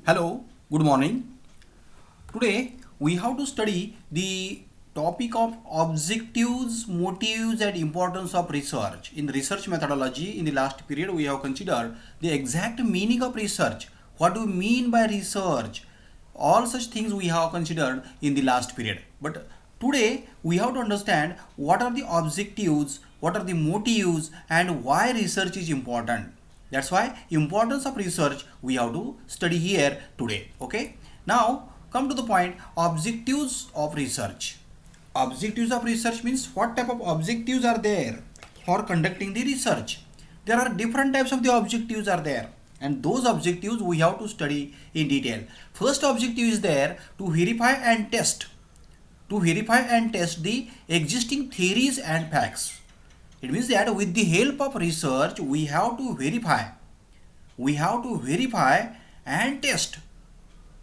Hello, good morning. Today we have to study the topic of objectives, motives, and importance of research. In research methodology, in the last period, we have considered the exact meaning of research. What do we mean by research? All such things we have considered in the last period. But today we have to understand what are the objectives, what are the motives, and why research is important. That's why importance of research we have to study here today. Okay. Now come to the point, objectives of research. Objectives of research means what type of objectives are there for conducting the research. There are different types of the objectives are there, and those objectives we have to study in detail. First objective is there to verify and test the existing theories and facts. It means that with the help of research we have to verify and test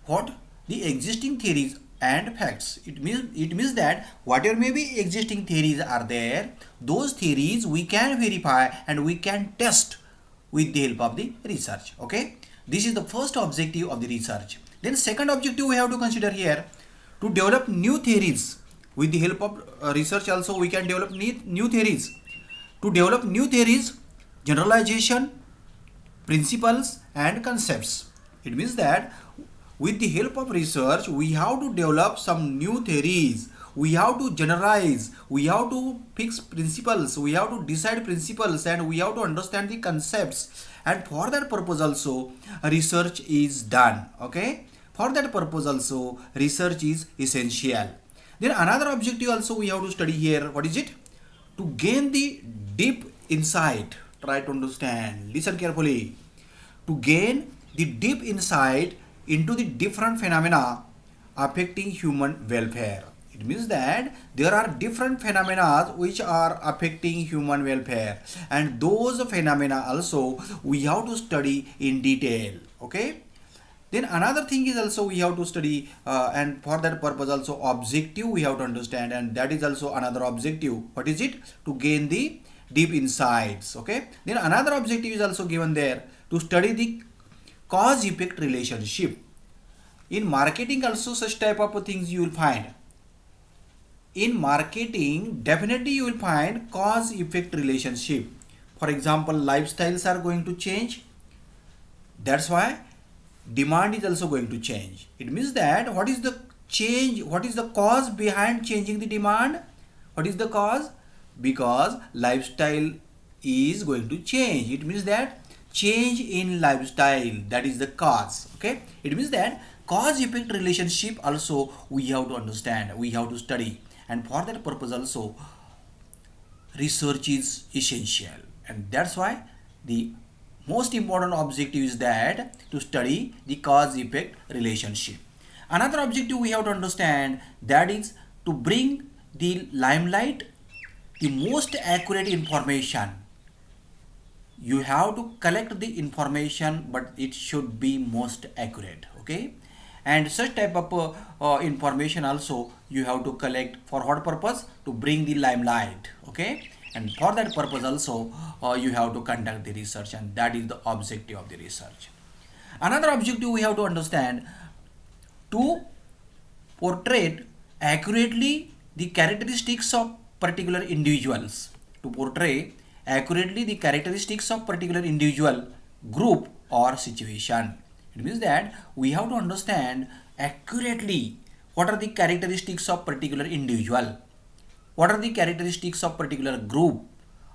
what the existing theories and facts. It means that whatever may be existing theories are there, those theories we can verify and we can test with the help of the research. Okay, this is the first objective of the research. Then second objective we have to consider here, to develop new theories. With the help of research also we can develop new theories. To develop new theories, generalization, principles, and concepts. It means that with the help of research we have to develop some new theories, we have to generalize, we have to fix principles, we have to decide principles, and we have to understand the concepts. And for that purpose also research is done. Okay, for that purpose also research is essential. Then another objective also we have to study here. What is it? To gain the deep insight. Try to understand, listen carefully. To gain the deep insight into the different phenomena affecting human welfare. It means that there are different phenomena which are affecting human welfare, and those phenomena also we have to study in detail. Okay, then another thing is also we have to study, and for that purpose also objective we have to understand, and that is also another objective. What is it? To gain the deep insights. Okay, then another objective is also given there, to study the cause effect relationship. In marketing also such type of things you will find. In marketing definitely you will find cause effect relationship. For example, lifestyles are going to change, that's why demand is also going to change. It means that what is the change, what is the cause behind changing the demand? What is the cause? Because lifestyle is going to change. It means that change in lifestyle, that is the cause. Okay, it means that cause effect relationship also we have to understand, we have to study, and for that purpose also research is essential. And that's why the most important objective is that to study the cause effect relationship. Another objective we have to understand, that is to bring the limelight the most accurate information. You have to collect the information, but it should be most accurate. Okay, and such type of information also you have to collect. For what purpose? To bring the limelight. Okay, and for that purpose also you have to conduct the research, and that is the objective of the research. Another objective we have to understand, to portray accurately the characteristics of particular individuals. To portray accurately the characteristics of particular individual, group, or situation. It means that we have to understand accurately what are the characteristics of particular individual, what are the characteristics of particular group,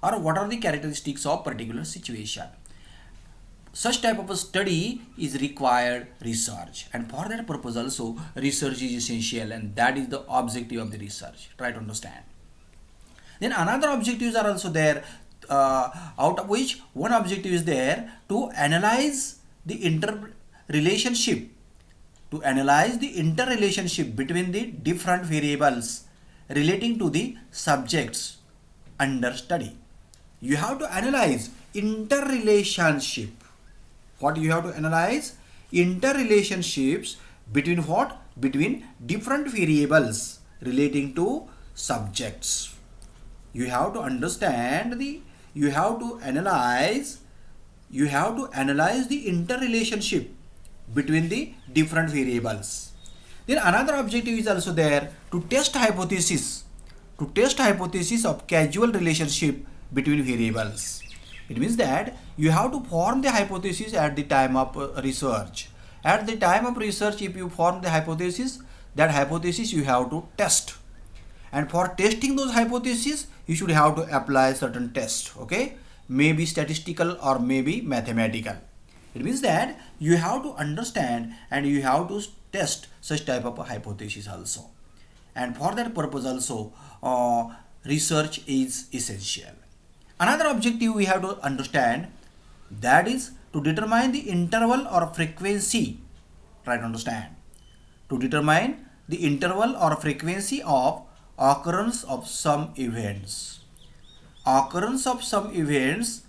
or what are the characteristics of particular situation. Such type of a study is required research, and for that purpose also research is essential, and that is the objective of the research. Try to understand. Then another objectives are also there, out of which one objective is there, to analyze the interrelationship, to analyze the interrelationship between the different variables relating to the subjects under study. You have to analyze interrelationship. What you have to analyze? Interrelationships between what? Between different variables relating to subjects. You have to understand the, you have to analyze the interrelationship between the different variables. Then another objective is also there to test hypothesis, of causal relationship between variables. It means that you have to form the hypothesis at the time of research. At the time of research, if you form the hypothesis, that hypothesis you have to test. And for testing those hypotheses, you should have to apply certain tests, okay? Maybe statistical or maybe mathematical. It means that you have to understand and you have to test such type of a hypothesis also. And for that purpose also, research is essential. Another objective we have to understand, that is to determine the interval or frequency. Try to understand. To determine the interval or frequency of occurrence of some events. Occurrence of some events,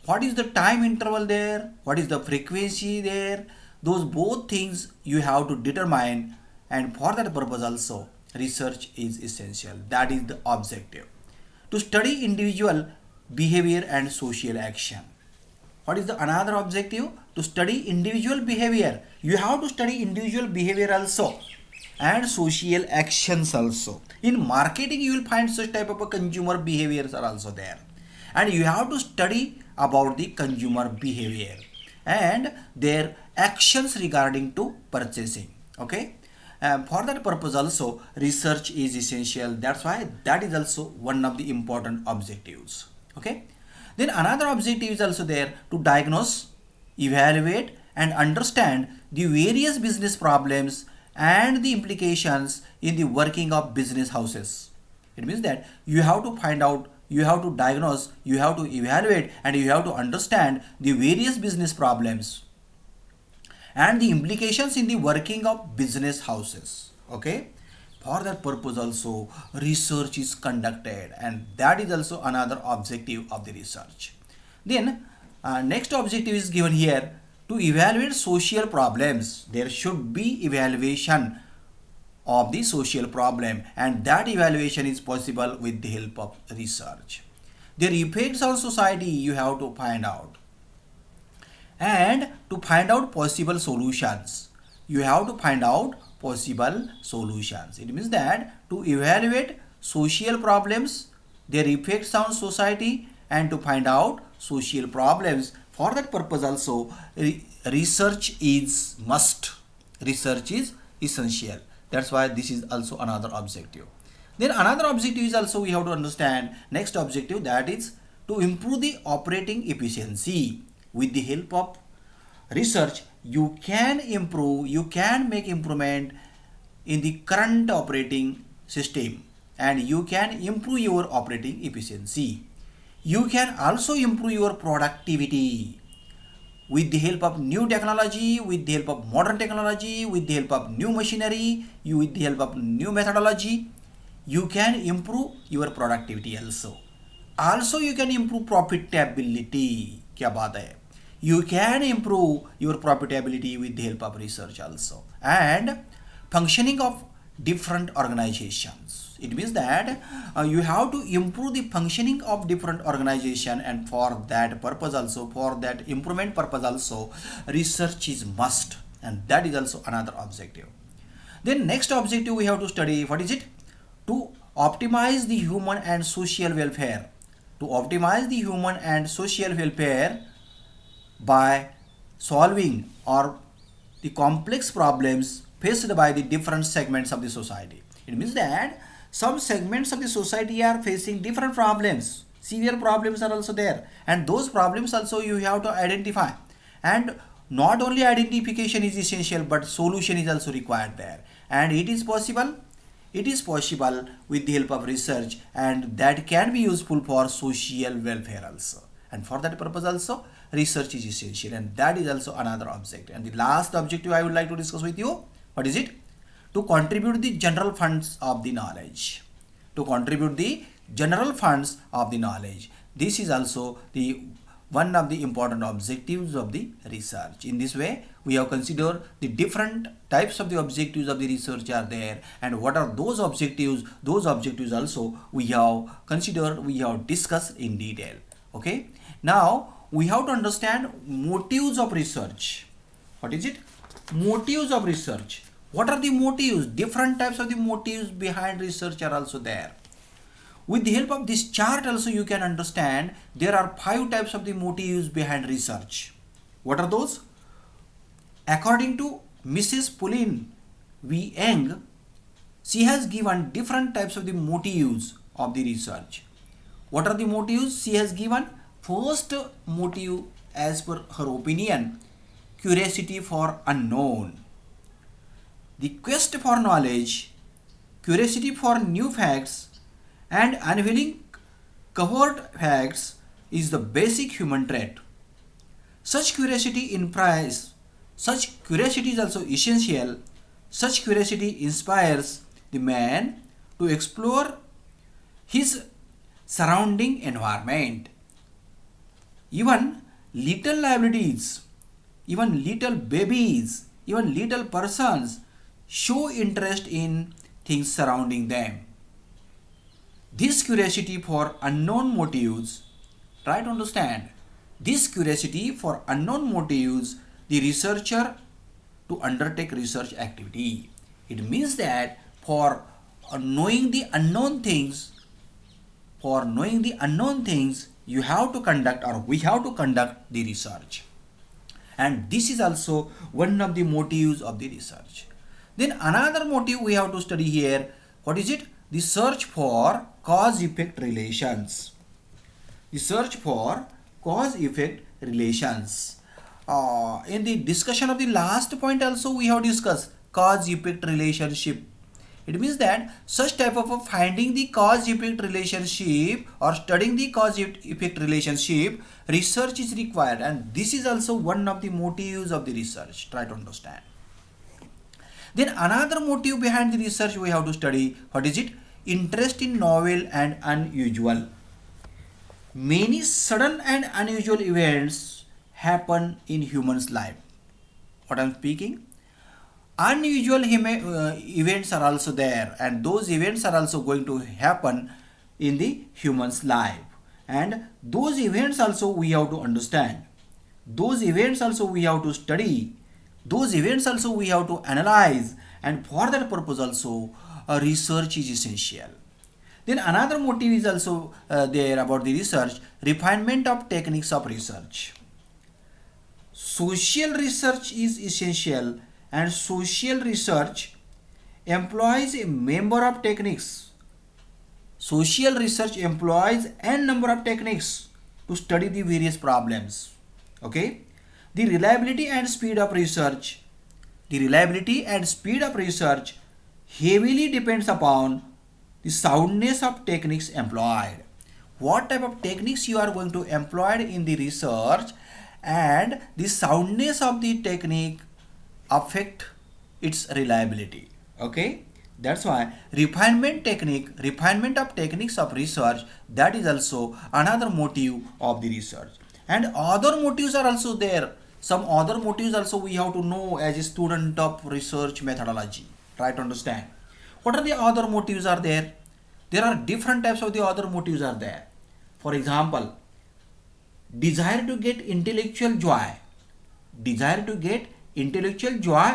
what is the time interval there, what is the frequency there, those both things you have to determine, and for that purpose also research is essential. That is the objective. To study individual behavior and social action. What is the another objective? To study individual behavior. You have to study individual behavior also and social actions also. In marketing, you will find such type of a consumer behaviors are also there, and you have to study about the consumer behavior and their actions regarding to purchasing. Okay, for that purpose also research is essential. That's why that is also one of the important objectives. Okay, then another objective is also there to diagnose, evaluate and understand the various business problems and the implications in the working of business houses. It means that you have to find out, you have to diagnose, you have to evaluate and you have to understand the various business problems and the implications in the working of business houses. Okay, for that purpose also research is conducted, and that is also another objective of the research. Then next objective is given here, to evaluate social problems. There should be evaluation of the social problem, and that evaluation is possible with the help of research. Their effects on society you have to find out, and to find out possible solutions. You have to find out possible solutions. It means that to evaluate social problems, their effects on society, and to find out social problems. For that purpose also research is must. Research is essential. That's why this is also another objective. Then another objective is also we have to understand next objective, that is to improve the operating efficiency. With the help of research you can improve, you can make improvement in the current operating system, and you can improve your operating efficiency. You can also improve your productivity with the help of new technology, with the help of modern technology, with the help of new machinery, with the help of new methodology. You can improve your productivity also. Also you can improve profitability. क्या बात है? You can improve your profitability with the help of research also. And functioning of different organizations. It means that you have to improve the functioning of different organization, and for that purpose also, for that improvement purpose also, research is must, and that is also another objective. Then next objective we have to study, what is it? To optimize the human and social welfare. To optimize the human and social welfare by solving or the complex problems faced by the different segments of the society. It means that some segments of the society are facing different problems. Severe problems are also there, and those problems also you have to identify. And not only identification is essential, but solution is also required there. And it is possible. It is possible with the help of research, and that can be useful for social welfare also. And for that purpose also research is essential, and that is also another objective. And the last objective I would like to discuss with you, what is it? To contribute the general funds of the knowledge. To contribute the general funds of the knowledge. This is also the one of the important objectives of the research. In this way we have considered the different types of the objectives of the research are there, and what are those objectives. Those objectives also we have considered, we have discussed in detail. Okay, now we have to understand motives of research. What is it? motives of research. What are the motives? Different types of the motives behind research are also there. With the help of this chart also you can understand there are 5 types of the motives behind research. What are those? According to Mrs. Pauline V. Eng, she has given different types of the motives of the research. What are the motives she has given? First motive, as per her opinion, curiosity for unknown. The quest for knowledge, curiosity for new facts, and unveiling covered facts is the basic human trait. Such curiosity implies, such curiosity is also essential. Such curiosity inspires the man to explore his surrounding environment. Even little liabilities, even little babies, even little persons show interest in things surrounding them. This curiosity for unknown motives, try to understand, this curiosity for unknown motives the researcher to undertake research activity. It means that for knowing the unknown things, you have to conduct or we have to conduct the research. And this is also one of the motives of the research. Then another motive we have to study here. What is it? The search for cause-effect relations. The search for cause-effect relations. In the discussion of the last point also we have discussed cause-effect relationship. It means that such type of finding the cause-effect relationship or studying the cause-effect relationship, research is required, and this is also one of the motives of the research. Try to understand. Then another motive behind the research we have to study. What is it? Interest in novel and unusual. Many sudden and unusual events happen in humans' life. What I am speaking? Unusual events are also there, and those events are also going to happen in the human's life, and those events also we have to understand, those events also we have to study, those events also we have to analyze, and for that purpose also research is essential. Then another motive is also there about the research, refinement of techniques of research. Social research is essential, and social research employs a number of techniques. Social research employs n number of techniques to study the various problems. Okay? The reliability and speed of research, heavily depends upon the soundness of techniques employed. What type of techniques you are going to employ in the research, and the soundness of the technique affect its reliability. Okay, that's why refinement of techniques of research, that is also another motive of the research. And other motives are also there. Some other motives also we have to know as a student of research methodology. Try to understand what are the other motives are there. There are different types of the other motives are there. For example, desire to get intellectual joy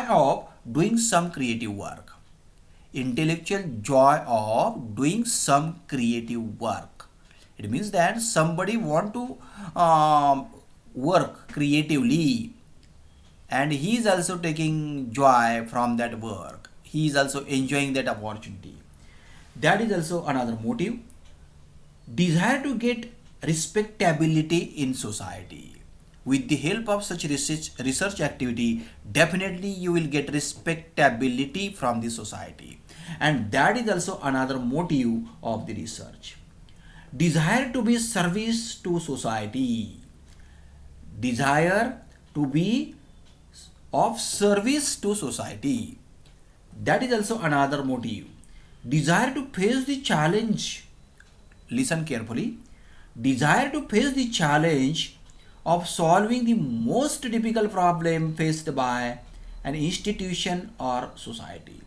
of doing some creative work. Intellectual joy of doing some creative work. It means that somebody want to work creatively, and he is also taking joy from that work. He is also enjoying that opportunity. That is also another motive. Desire to get respectability in society. With the help of such research activity, definitely you will get respectability from the society, and that is also another motive of the research. Desire to be service to society. Desire to be of service to society. That is also another motive. Desire to face the challenge. Listen carefully. Desire to face the challenge of solving the most difficult problem faced by an institution or society.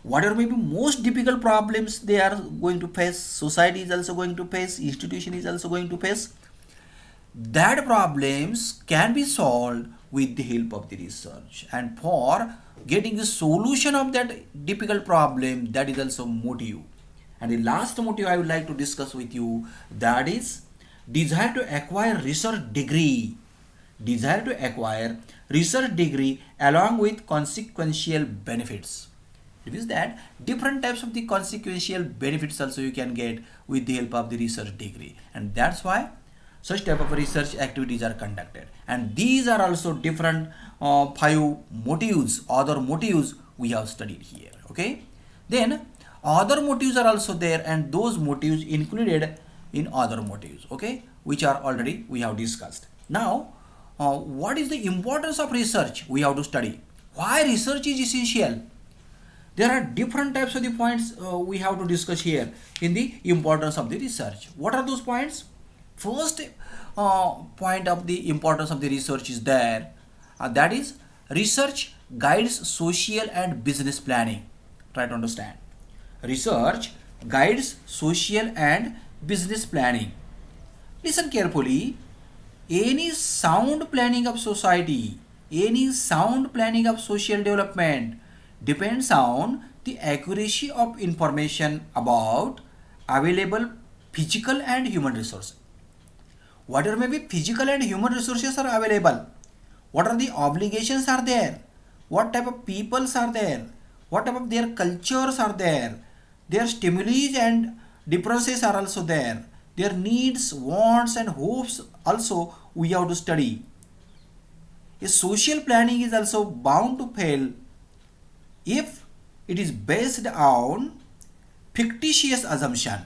Whatever may be most difficult problems they are going to face, society is also going to face, institution is also going to face, that problems can be solved with the help of the research, and for getting the solution of that difficult problem, that is also motive. And the last motive I would like to discuss with you, that is desire to acquire research degree. Desire to acquire research degree along with consequential benefits. It means that different types of the consequential benefits also you can get with the help of the research degree, and that's why such type of research activities are conducted. And these are also different five motives, other motives we have studied here. Okay, then other motives are also there, and those motives included in other motives, okay, which are already we have discussed. Now what is the importance of research? We have to study why research is essential. There are different types of the points we have to discuss here in the importance of the research. What are those points? First point of the importance of the research is there, that is research guides social and business planning. Try to understand. Research guides social and business planning. Listen carefully. Any sound planning of society, any sound planning of social development depends on the accuracy of information about available physical and human resources. Whatever may be physical and human resources are available, what are the obligations are there, what type of peoples are there, what type of their cultures are there, their stimuli and differences are also there, their needs, wants and hopes also we have to study. A social planning is also bound to fail if it is based on fictitious assumption.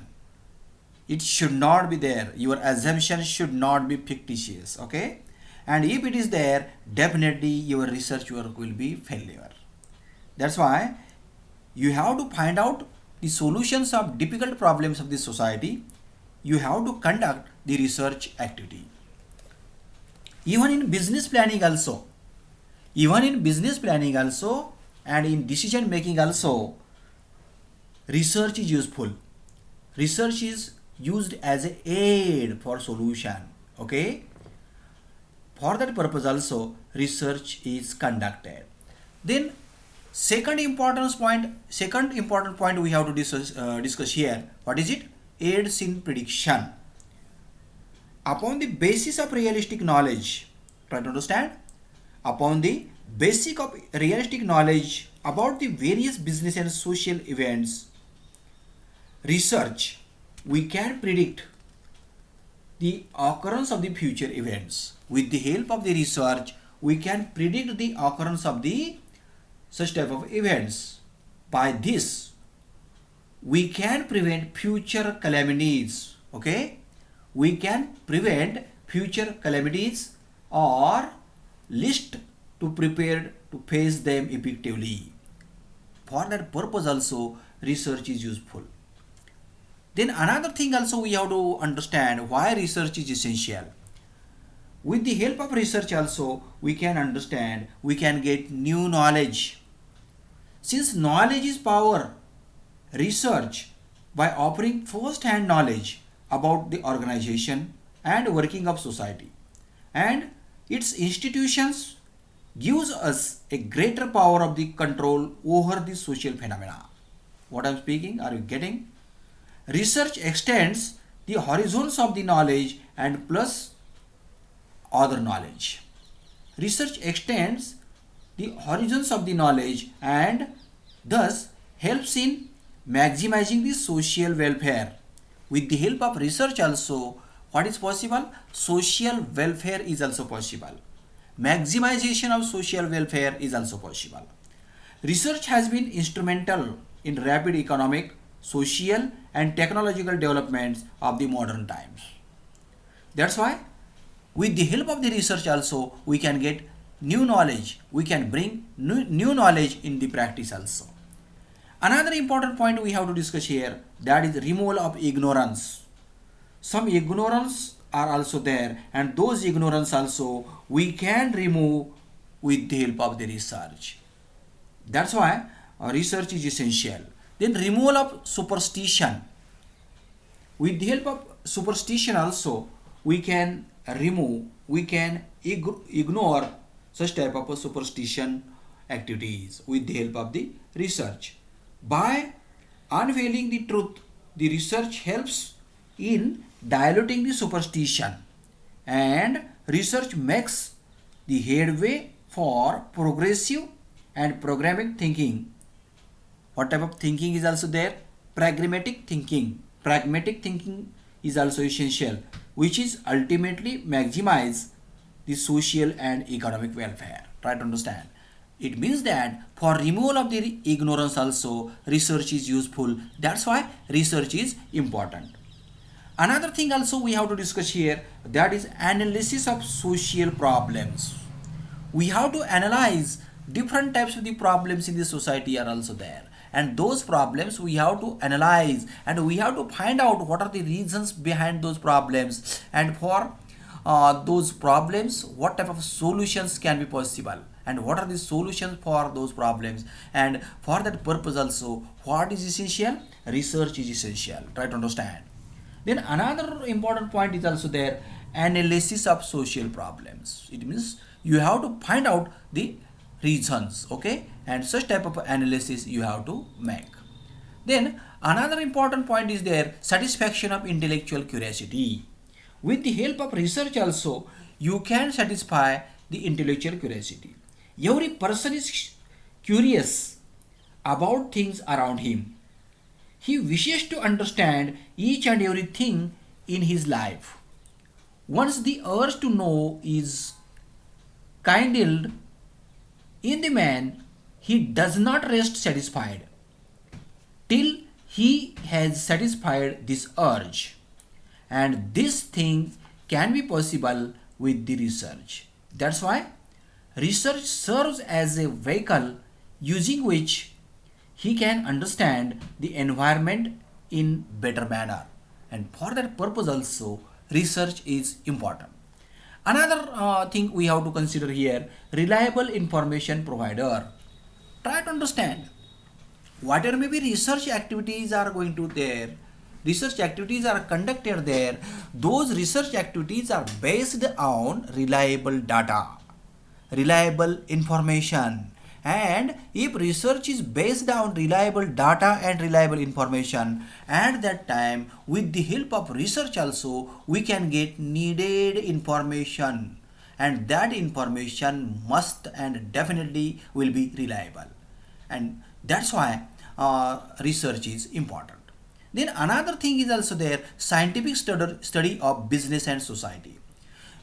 It should not be there. Your assumption should not be fictitious, okay? And if it is there, definitely your research work will be failure. That's why you have to find out the solutions of difficult problems of the society. You have to conduct the research activity. Even in business planning also, and in decision making also, research is useful. Research is used as an aid for solution, okay? For that purpose also research is conducted. Then second important point we have to discuss here. What is it? Aids in prediction. Upon the basis of realistic knowledge, try to understand, upon the basic of realistic knowledge about the various business and social events, research, we can predict the occurrence of the future events. With the help of the research, we can predict the occurrence of the such type of events. By this, we can prevent future calamities, okay? We can prevent future calamities, or least to prepare to face them effectively. For that purpose also research is useful. Then another thing also we have to understand why research is essential. With the help of research also we can understand, we can get new knowledge. Since knowledge is power, research, by offering first-hand knowledge about the organization and working of society and its institutions, gives us a greater power of the control over the social phenomena. What I am speaking, are you getting? Research extends the horizons of the knowledge and plus other knowledge. Research extends the horizons of the knowledge and thus helps in maximizing the social welfare. With the help of research also, what is possible? Social welfare is also possible. Maximization of social welfare is also possible. Research has been instrumental in rapid economic, social and technological developments of the modern times. That's why with the help of the research also we can get new knowledge, we can bring new knowledge in the practice also. Another important point we have to discuss here, that is removal of ignorance. Some ignorance are also there, and those ignorance also we can remove with the help of the research. That's why research is essential. Then removal of superstition. With the help of superstition also we can remove, we can ignore such type of superstition activities with the help of the research. By unveiling the truth, the research helps in diluting the superstition, and research makes the headway for progressive and programmatic thinking. What type of thinking is also there? Pragmatic thinking. Pragmatic thinking is also essential, which is ultimately maximize the social and economic welfare. Try to understand. It means that for removal of the ignorance also research is useful. That's why research is important. Another thing also we have to discuss here, that is analysis of social problems. We have to analyze different types of the problems in the society are also there, and those problems we have to analyze, and we have to find out what are the reasons behind those problems, and for those problems what type of solutions can be possible, and what are the solutions for those problems, and for that purpose also what is essential? Research is essential. Try to understand. Then another important point is also there, analysis of social problems. It means you have to find out the reasons, okay, and such type of analysis you have to make. Then another important point is there, satisfaction of intellectual curiosity. With the help of research also you can satisfy the intellectual curiosity. Every person is curious about things around him. He wishes to understand each and everything in his life. Once the urge to know is kindled in the man, he does not rest satisfied till he has satisfied this urge. And this thing can be possible with the research. That's why research serves as a vehicle using which he can understand the environment in better manner, and for that purpose also research is important. Another thing we have to consider here, reliable information provider. Try to understand, whatever maybe research activities are going to there, research activities are conducted there, those research activities are based on reliable data, reliable information. And if research is based on reliable data and reliable information, at that time with the help of research also we can get needed information, and that information must and definitely will be reliable, and that's why research is important. Then another thing is also there, scientific study of business and society.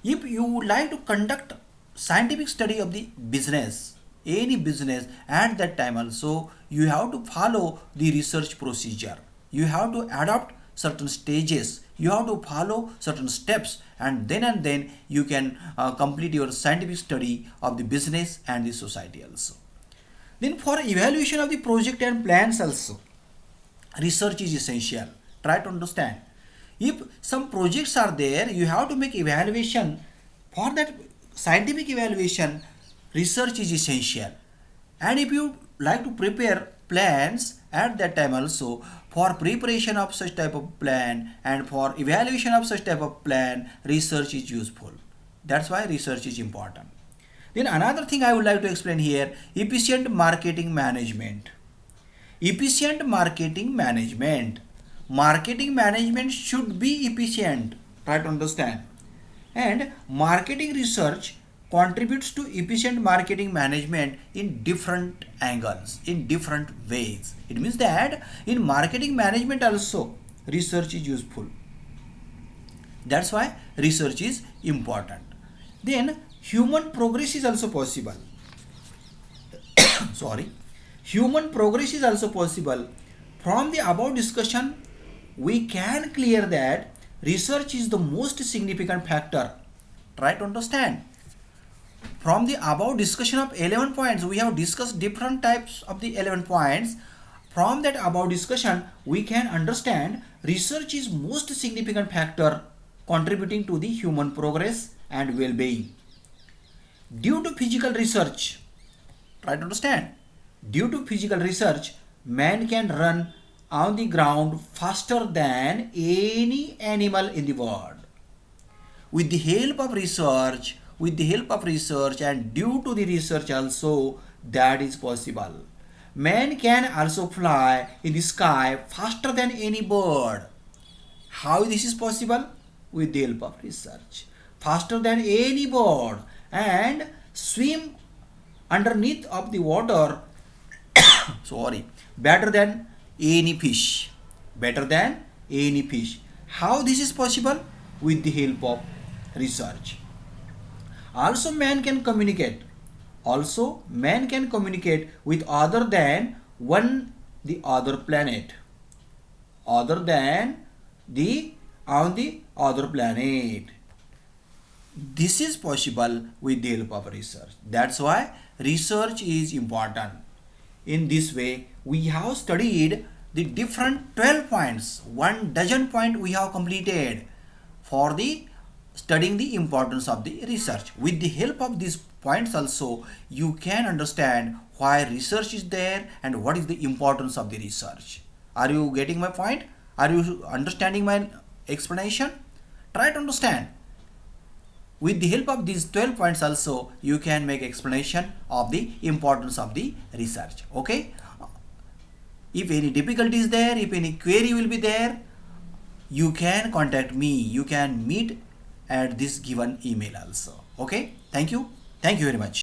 If you would like to conduct scientific study of the business, any business, at that time also you have to follow the research procedure, you have to adopt certain stages, you have to follow certain steps, and then you can complete your scientific study of the business and the society also. Then for evaluation of the project and plans also research is essential. Try to understand, if some projects are there you have to make evaluation. For that scientific evaluation research is essential. And if you like to prepare plans, at that time also for preparation of such type of plan and for evaluation of such type of plan research is useful. That's why research is important. Then another thing I would like to explain here, efficient marketing management. Efficient marketing management. Marketing management should be efficient. Try to understand. And marketing research contributes to efficient marketing management in different angles, in different ways. It means that in marketing management also research is useful. That's why research is important. Then human progress is also possible. Sorry. Human progress is also possible. From the above discussion, we can clear that research is the most significant factor. Try to understand. From the above discussion of 11 points, we have discussed different types of the 11 points. From that above discussion, we can understand research is most significant factor contributing to the human progress and well-being. Due to physical research, try to understand, due to physical research, man can run on the ground faster than any animal in the world. With the help of research, with the help of research and due to the research also that is possible. Man can also fly in the sky faster than any bird. How this is possible? With the help of research. Faster than any bird and swim underneath of the water sorry, better than any fish. Better than any fish. How this is possible? With the help of research. Also man can communicate. Also man can communicate with other than one the other planet. Other than the on the other planet. This is possible with the help of research. That's why research is important. In this way, we have studied the different 12 points. 1 dozen point we have completed for the studying the importance of the research. With the help of these points also, you can understand why research is there and what is the importance of the research. Are you getting my point? Are you understanding my explanation? Try to understand. With the help of these 12 points also, you can make explanation of the importance of the research. Okay. If any difficulty is there, if any query will be there, you can contact me. You can meet at this given email also. Okay. Thank you. Thank you very much.